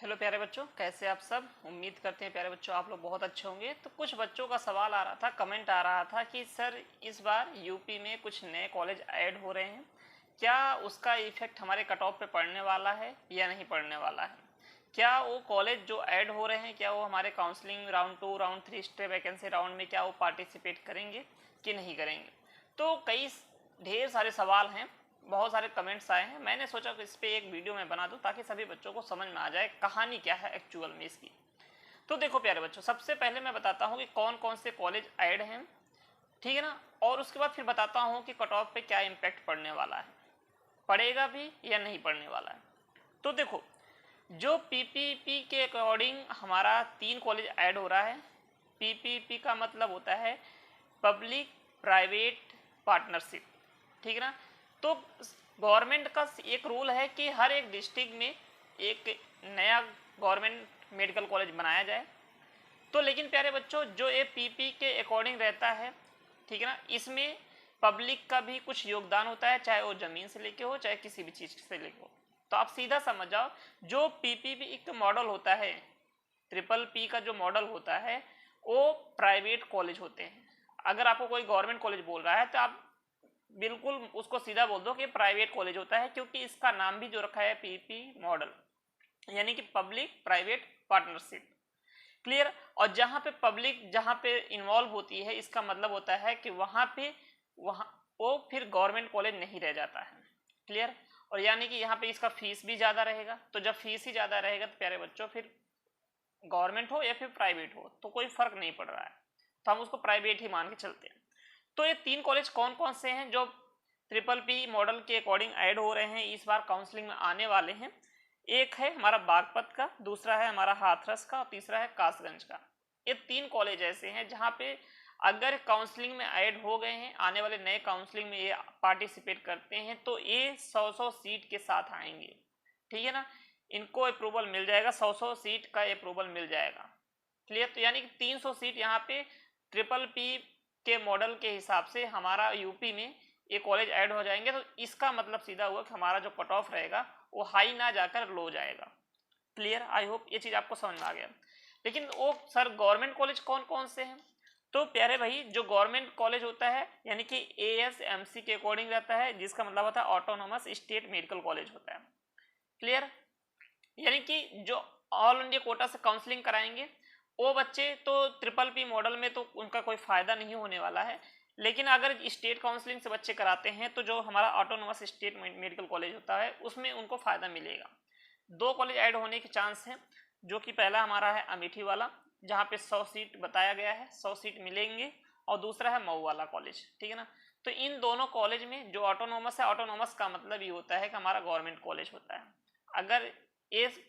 Hello प्यारे बच्चों, कैसे आप सब। उम्मीद करते हैं प्यारे बच्चों आप लोग बहुत अच्छे होंगे। तो कुछ बच्चों का सवाल आ रहा था, कमेंट आ रहा था कि सर इस बार यूपी में कुछ नए कॉलेज ऐड हो रहे हैं, क्या उसका इफेक्ट हमारे कट ऑफ पे पड़ने वाला है या नहीं पड़ने वाला है। क्या वो कॉलेज जो ऐड हो रहे हैं क्या वो हमारे counselling round 2 round 3 stay vacancy round में क्या वो पार्टिसिपेट करेंगे कि नहीं करेंगे। तो कई ढेर सारे सवाल हैं, बहुत सारे कमेंट्स आए हैं। मैंने सोचा कि इस पर एक वीडियो मैं बना दूं ताकि सभी बच्चों को समझ में आ जाए कहानी क्या है एक्चुअल में इसकी। तो देखो प्यारे बच्चों, सबसे पहले मैं बताता हूं कि कौन कौन से कॉलेज ऐड हैं, ठीक है ना। और उसके बाद फिर बताता हूं कि कट ऑफ पे क्या इम्पैक्ट पड़ने वाला है, पड़ेगा भी या नहीं पड़ने वाला है। तो देखो, जो पीपीपी के अकॉर्डिंग हमारा 3 कॉलेज ऐड हो रहा है। पीपीपी का मतलब होता है पब्लिक प्राइवेट पार्टनरशिप, ठीक है ना। तो गवर्नमेंट का एक रूल है कि हर एक डिस्ट्रिक्ट में एक नया गवर्नमेंट मेडिकल कॉलेज बनाया जाए। तो लेकिन प्यारे बच्चों, जो ये पीपी के अकॉर्डिंग रहता है, ठीक है ना, इसमें पब्लिक का भी कुछ योगदान होता है, चाहे वो जमीन से लेके हो चाहे किसी भी चीज से लेके हो। तो आप सीधा समझ जाओ, जो पीपीपी का मॉडल होता है, ट्रिपल पी का जो मॉडल होता है वो प्राइवेट कॉलेज होते हैं। अगर आपको कोई गवर्नमेंट कॉलेज बोल रहा है तो आप बिल्कुल उसको सीधा बोल दो कि प्राइवेट कॉलेज होता है, क्योंकि इसका नाम भी जो रखा है पीपी मॉडल, यानी कि पब्लिक प्राइवेट पार्टनरशिप। क्लियर। और जहां पे पब्लिक जहां पे इन्वॉल्व होती है, इसका मतलब होता है कि वहां वो फिर गवर्नमेंट कॉलेज नहीं रह जाता है। क्लियर। और यानी कि यहाँ पे इसका फीस भी ज़्यादा रहेगा। तो जब फीस ही ज़्यादा रहेगा तो प्यारे बच्चों फिर गवर्नमेंट हो या फिर प्राइवेट हो तो कोई फर्क नहीं पड़ रहा है, तो हम उसको प्राइवेट ही मान के चलते हैं। तो ये 3 कॉलेज कौन कौन से हैं जो ट्रिपल पी मॉडल के अकॉर्डिंग ऐड हो रहे हैं, इस बार काउंसलिंग में आने वाले हैं। एक है हमारा बागपत का, दूसरा है हमारा हाथरस का और तीसरा है कासगंज का। ये 3 कॉलेज ऐसे हैं जहां पे अगर काउंसलिंग में ऐड हो गए हैं, आने वाले नए काउंसलिंग में ये पार्टिसिपेट करते हैं तो ये 100-100 सीट के साथ आएंगे, ठीक है ना। इनको अप्रूवल मिल जाएगा, 100-100 सीट का अप्रूवल मिल जाएगा। क्लियर। तो यानी कि 300 सीट यहाँ पे ट्रिपल पी के मॉडल के हिसाब से हमारा यूपी में ये कॉलेज ऐड हो जाएंगे। तो इसका मतलब सीधा हुआ कि हमारा जो कट ऑफ रहेगा वो हाई ना जाकर लो जाएगा। क्लियर। आई होप ये चीज आपको समझ में आ गया। लेकिन वो सर गवर्नमेंट कॉलेज कौन कौन से हैं। तो प्यारे भाई, जो गवर्नमेंट कॉलेज होता है यानी कि एएसएमसी के अकॉर्डिंग रहता है, जिसका मतलब होता है ऑटोनोमस स्टेट मेडिकल कॉलेज होता है। क्लियर। यानी कि जो ऑल इंडिया कोटा से काउंसलिंग कराएंगे वो बच्चे तो ट्रिपल पी मॉडल में तो उनका कोई फायदा नहीं होने वाला है। लेकिन अगर स्टेट काउंसलिंग से बच्चे कराते हैं तो जो हमारा ऑटोनोमस स्टेट मेडिकल कॉलेज होता है उसमें उनको फायदा मिलेगा। 2 कॉलेज ऐड होने के चांस हैं, जो कि पहला हमारा है अमेठी वाला, जहाँ पे 100 सीट बताया गया है, 100 सीट मिलेंगे। और दूसरा है मऊ वाला कॉलेज, ठीक है ना। तो इन दोनों कॉलेज में जो ऑटोनोमस है, ऑटोनोमस का मतलब ये होता है कि हमारा गवर्नमेंट कॉलेज होता है। अगर इस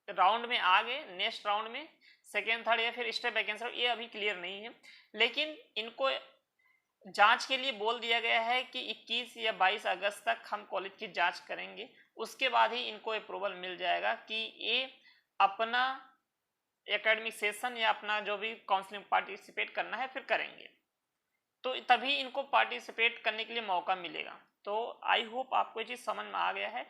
राउंड में आ गए, नेक्स्ट राउंड में सेकेंड थर्ड या फिर स्टेप वैकेंसी, ये अभी क्लियर नहीं है, लेकिन इनको जांच के लिए बोल दिया गया है कि 21 या 22 अगस्त तक हम कॉलेज की जांच करेंगे। उसके बाद ही इनको अप्रूवल मिल जाएगा कि ये अपना एकेडमिक सेशन या अपना जो भी काउंसलिंग पार्टिसिपेट करना है फिर करेंगे। तो तभी इनको पार्टिसिपेट करने के लिए मौका मिलेगा। तो आई होप आपको ये चीज़ समझ में आ गया है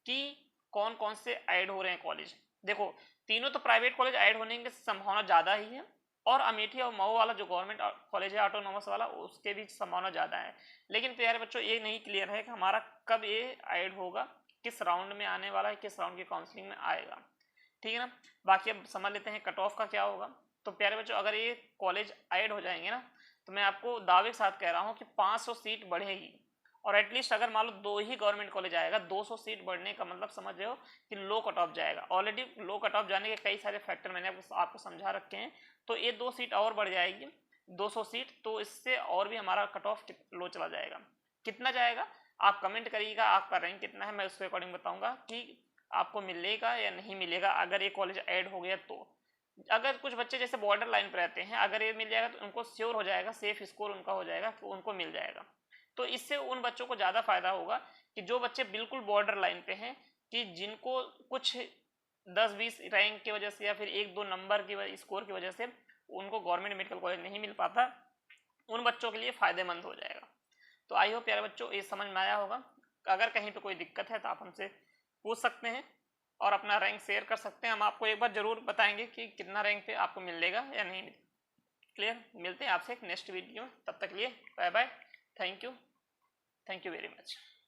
कि कौन कौन से ऐड हो रहे हैं कॉलेज। देखो, तीनों तो प्राइवेट कॉलेज ऐड होने की संभावना ज़्यादा ही है, और अमेठी और मऊ वाला जो गवर्नमेंट कॉलेज है ऑटोनोमस वाला, उसके भी संभावना ज़्यादा है। लेकिन प्यारे बच्चों, ये नहीं क्लियर है कि हमारा कब ये ऐड होगा, किस राउंड में आने वाला है, किस राउंड की काउंसलिंग में आएगा, ठीक है ना। बाकी अब समझ लेते हैं कट ऑफ का क्या होगा। तो प्यारे बच्चों, अगर ये कॉलेज ऐड हो जाएंगे ना, तो मैं आपको दावे के साथ कह रहा हूँ कि 500 सीट बढ़ेगी। और एटलीस्ट अगर मान लो 2 ही गवर्नमेंट कॉलेज आएगा, 200 सीट बढ़ने का मतलब समझ रहे हो कि लो कट ऑफ जाएगा। ऑलरेडी लो कट ऑफ जाने के कई सारे फैक्टर मैंने आपको समझा रखे हैं। तो ये 2 सीट और बढ़ जाएगी, 200 सीट, तो इससे और भी हमारा कट ऑफ लो चला जाएगा। कितना जाएगा आप कमेंट करिएगा, आपका रैंक कितना है, मैं उसके अकॉर्डिंग बताऊंगा कि आपको मिलेगा या नहीं मिलेगा अगर ये कॉलेज ऐड हो गया तो। अगर कुछ बच्चे जैसे बॉर्डर लाइन पर रहते हैं, अगर ये मिल जाएगा तो उनको श्योर हो जाएगा, सेफ स्कोर उनका हो जाएगा, तो उनको मिल जाएगा। तो इससे उन बच्चों को ज़्यादा फायदा होगा कि जो बच्चे बिल्कुल बॉर्डर लाइन पे हैं, कि जिनको कुछ 10-20 रैंक की वजह से या फिर 1-2 नंबर की स्कोर की वजह से उनको गवर्नमेंट मेडिकल कॉलेज नहीं मिल पाता, उन बच्चों के लिए फ़ायदेमंद हो जाएगा। तो आई होप प्यारे बच्चों ये समझ में आया होगा। अगर कहीं पे कोई दिक्कत है तो आप हमसे पूछ सकते हैं। और अपना रैंक शेयर कर सकते हैं। हम आपको एक बार ज़रूर बताएंगे कि कितना रैंक पे आपको मिलेगा या नहीं मिलेगा। क्लियर? मिलते हैं आपसे एक नेक्स्ट वीडियो में, तब तक लिए bye bye. Thank you very much.